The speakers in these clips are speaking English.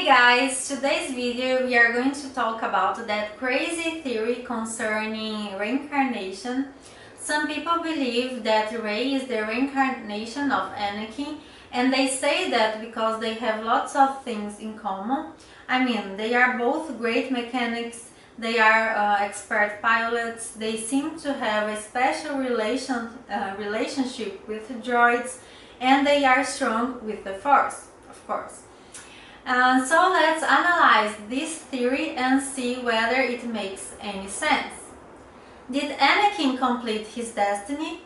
Hey guys, today's video we are going to talk about that crazy theory concerning reincarnation. Some people believe that Rey is the reincarnation of Anakin, and they say that because they have lots of things in common. I mean, they are both great mechanics, they are expert pilots, they seem to have a special relationship with droids, and they are strong with the Force, of course. So let's analyze this theory and see whether it makes any sense. Did Anakin complete his destiny?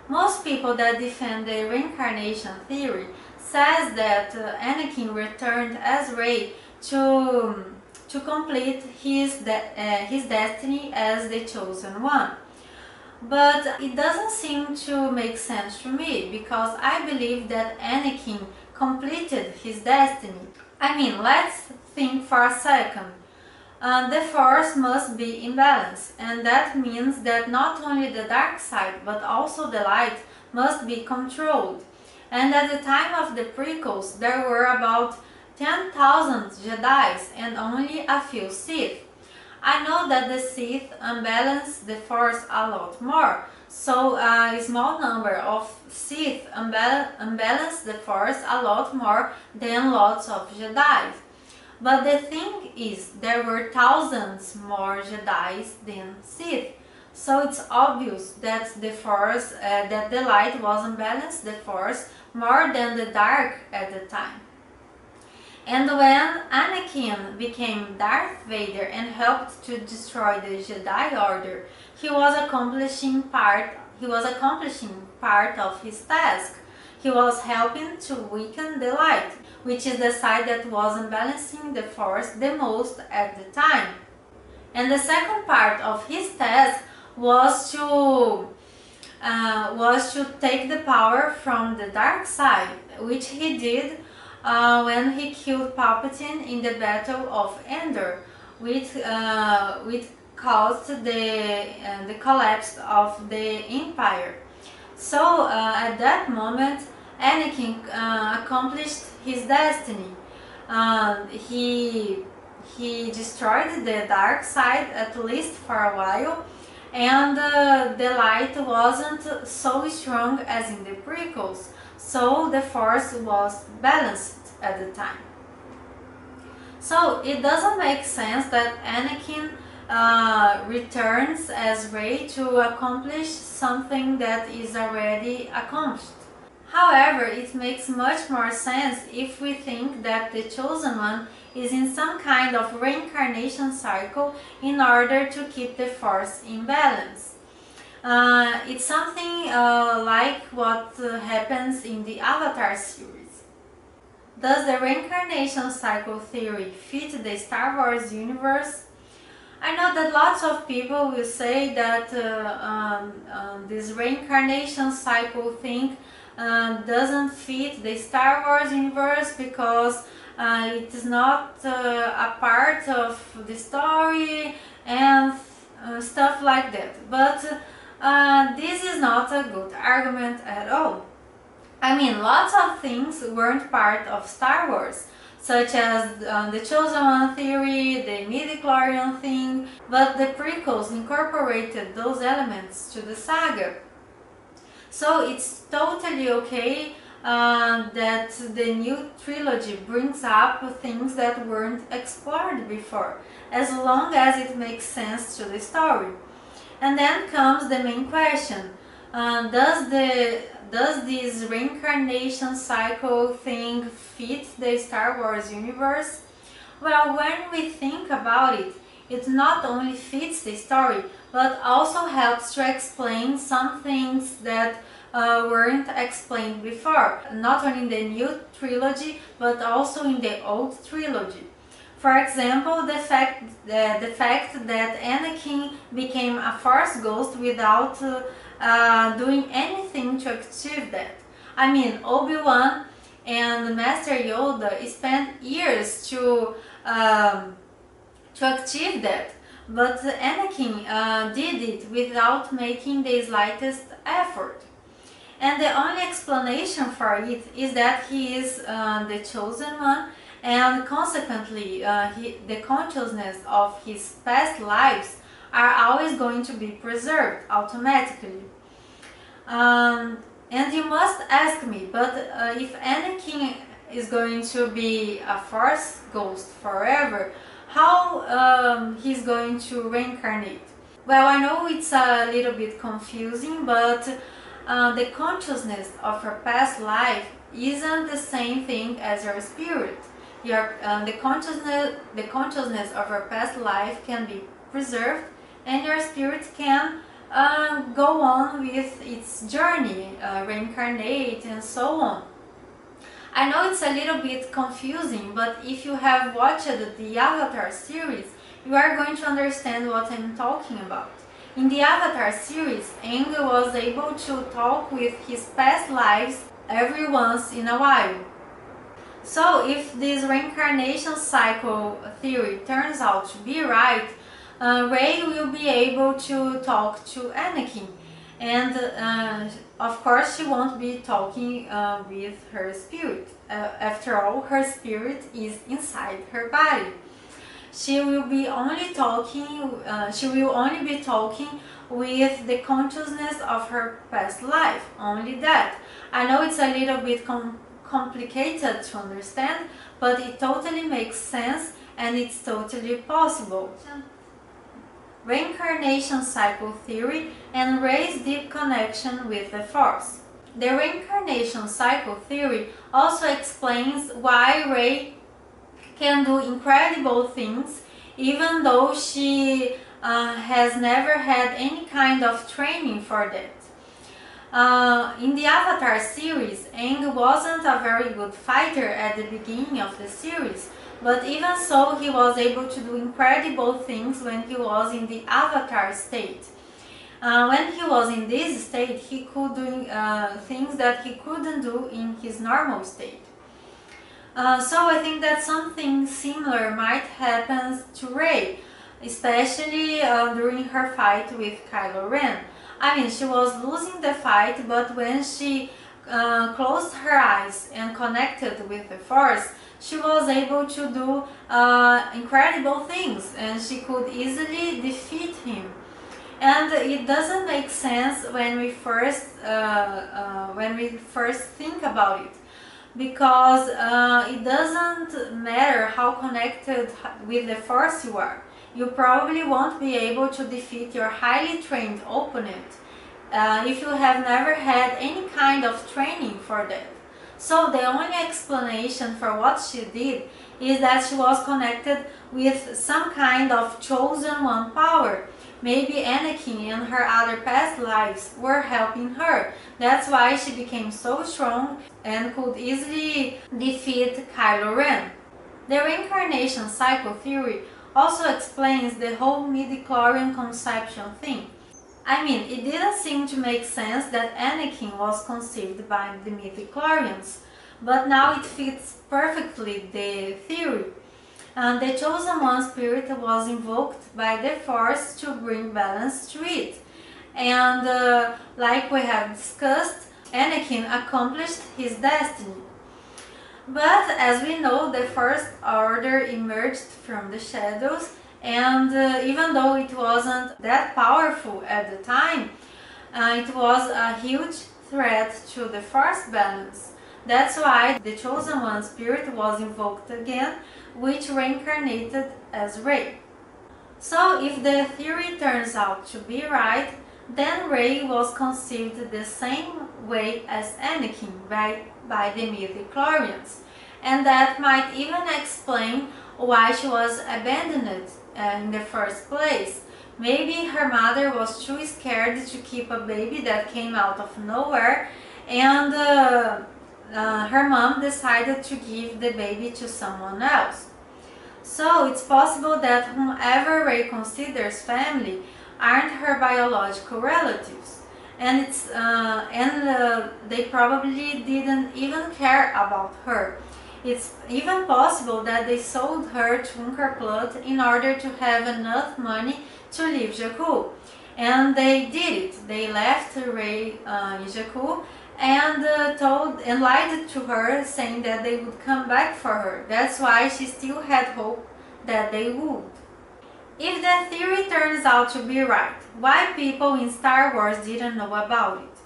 Most people that defend the reincarnation theory says that Anakin returned as Rey to complete his destiny as the chosen one. But it doesn't seem to make sense to me, because I believe that Anakin completed his destiny. I mean, let's think for a second. The Force must be in balance, and that means that not only the dark side but also the light must be controlled. And at the time of the prequels there were about 10,000 Jedis and only a few Sith. I know that the Sith unbalance the Force a lot more, so a small number of Sith unbalance the Force a lot more than lots of Jedi. But the thing is, there were thousands more Jedi than Sith, so it's obvious that the Force, that the light was unbalanced the Force more than the dark at the time. And when Anakin became Darth Vader and helped to destroy the Jedi Order, he was accomplishing part of his task. He was helping to weaken the light, which is the side that was unbalancing the Force the most at the time. And the second part of his task was to take the power from the dark side, which he did when he killed Palpatine in the Battle of Endor, which caused the collapse of the Empire. So at that moment, Anakin accomplished his destiny. He destroyed the dark side, at least for a while, and the light wasn't so strong as in the prequels, so the Force was balanced at the time. So it doesn't make sense that Anakin returns as Rey to accomplish something that is already accomplished. However, it makes much more sense if we think that the Chosen One is in some kind of reincarnation cycle in order to keep the Force in balance. It's something like what happens in the Avatar series. Does the reincarnation cycle theory fit the Star Wars universe? I know that lots of people will say that this reincarnation cycle thing doesn't fit the Star Wars universe because it is not a part of the story and stuff like that. But this is not a good argument at all. I mean, lots of things weren't part of Star Wars, such as the Chosen One theory, the midi-chlorian thing, but the prequels incorporated those elements to the saga. So it's totally okay that the new trilogy brings up things that weren't explored before, as long as it makes sense to the story. And then comes the main question: does this reincarnation cycle thing fit the Star Wars universe? Well, when we think about it, it not only fits the story, but also helps to explain some things that weren't explained before, not only in the new trilogy, but also in the old trilogy. For example, the fact that Anakin became a Force ghost without doing anything to achieve that. I mean, Obi-Wan and Master Yoda spent years to achieve that, but Anakin did it without making the slightest effort. And the only explanation for it is that he is the chosen one and consequently the consciousness of his past lives are always going to be preserved automatically. And you must ask me, but if Anakin is going to be a Force ghost forever, how he's going to reincarnate? Well, I know it's a little bit confusing, but the consciousness of your past life isn't the same thing as your spirit. The consciousness of your past life can be preserved, and your spirit can go on with its journey, reincarnate and so on. I know it's a little bit confusing, but if you have watched the Avatar series, you are going to understand what I'm talking about. In the Avatar series, Aang was able to talk with his past lives every once in a while. So if this reincarnation cycle theory turns out to be right, Rey will be able to talk to Anakin, and of course she won't be talking with her spirit. After all, her spirit is inside her body. She will only be talking with the consciousness of her past life, only that. I know it's a little bit complicated to understand, but it totally makes sense and it's totally possible. Reincarnation cycle theory and Rey's deep connection with the Force. The reincarnation cycle theory also explains why Rey can do incredible things even though she has never had any kind of training for that. In the Avatar series, Aang wasn't a very good fighter at the beginning of the series, but even so he was able to do incredible things when he was in the Avatar state. When he was in this state, he could do things that he couldn't do in his normal state. So I think that something similar might happen to Rey, especially during her fight with Kylo Ren. I mean, she was losing the fight, but when she closed her eyes and connected with the Force, she was able to do incredible things, and she could easily defeat him. And it doesn't make sense when we first think about it, because it doesn't matter how connected with the Force you are. You probably won't be able to defeat your highly trained opponent if you have never had any kind of training for that. So the only explanation for what she did is that she was connected with some kind of chosen one power. Maybe Anakin and her other past lives were helping her. That's why she became so strong and could easily defeat Kylo Ren. The reincarnation cycle theory also explains the whole midi-chlorian conception thing. I mean, it didn't seem to make sense that Anakin was conceived by the midi-chlorians, but now it fits perfectly the theory. The Chosen One spirit was invoked by the Force to bring balance to it. And like we have discussed, Anakin accomplished his destiny. But as we know, the First Order emerged from the shadows, and even though it wasn't that powerful at the time, it was a huge threat to the Force balance. That's why the Chosen One spirit was invoked again, which reincarnated as Rey. So if the theory turns out to be right, then Rey was conceived the same way as Anakin by the midi-chlorians, and that might even explain why she was abandoned in the first place. Maybe her mother was too scared to keep a baby that came out of nowhere, and her mom decided to give the baby to someone else. So it's possible that whomever Rey considers family aren't her biological relatives, and they probably didn't even care about her. It's even possible that they sold her to Unkarplut in order to have enough money to leave Jakku. And they did it. They left Rey in Jakku and told and lied to her, saying that they would come back for her. That's why she still had hope that they would. If that theory turns out to be right, why people in Star Wars didn't know about it?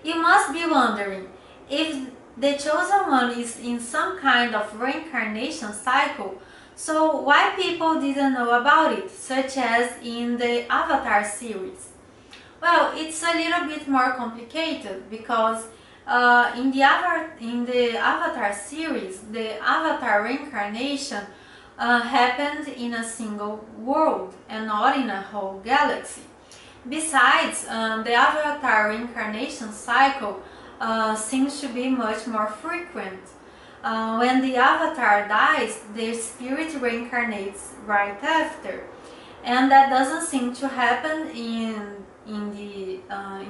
You must be wondering, if the Chosen One is in some kind of reincarnation cycle, so why people didn't know about it, such as in the Avatar series? Well, it's a little bit more complicated because in the Avatar series, the Avatar reincarnation happened in a single world and not in a whole galaxy. Besides, the Avatar reincarnation cycle seems to be much more frequent. When the Avatar dies, their spirit reincarnates right after, and that doesn't seem to happen in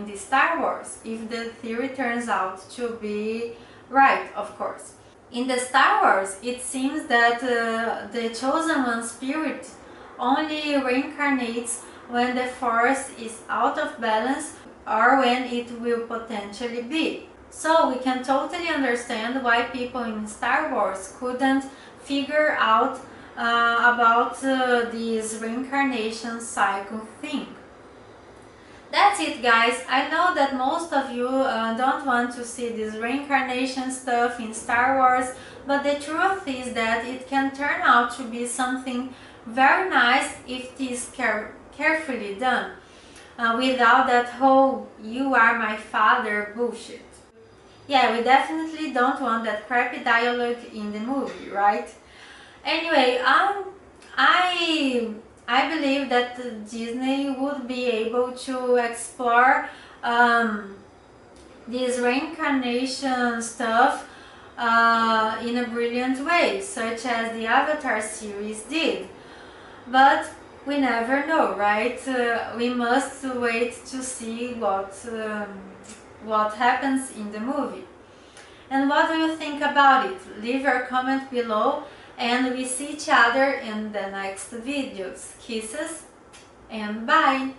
the Star Wars, if the theory turns out to be right, of course. In the Star Wars, it seems that the Chosen One spirit only reincarnates when the Force is out of balance or when it will potentially be. So we can totally understand why people in Star Wars couldn't figure out about this reincarnation cycle thing. That's it, guys. I know that most of you don't want to see this reincarnation stuff in Star Wars, but the truth is that it can turn out to be something very nice if it is carefully done, without that whole "you are my father" bullshit. Yeah, we definitely don't want that crappy dialogue in the movie, right? Anyway, I believe that Disney would be able to explore this reincarnation stuff in a brilliant way, such as the Avatar series did. But we never know, right? We must wait to see what happens in the movie. And what do you think about it? Leave your comment below, and we see each other in the next videos. Kisses and bye!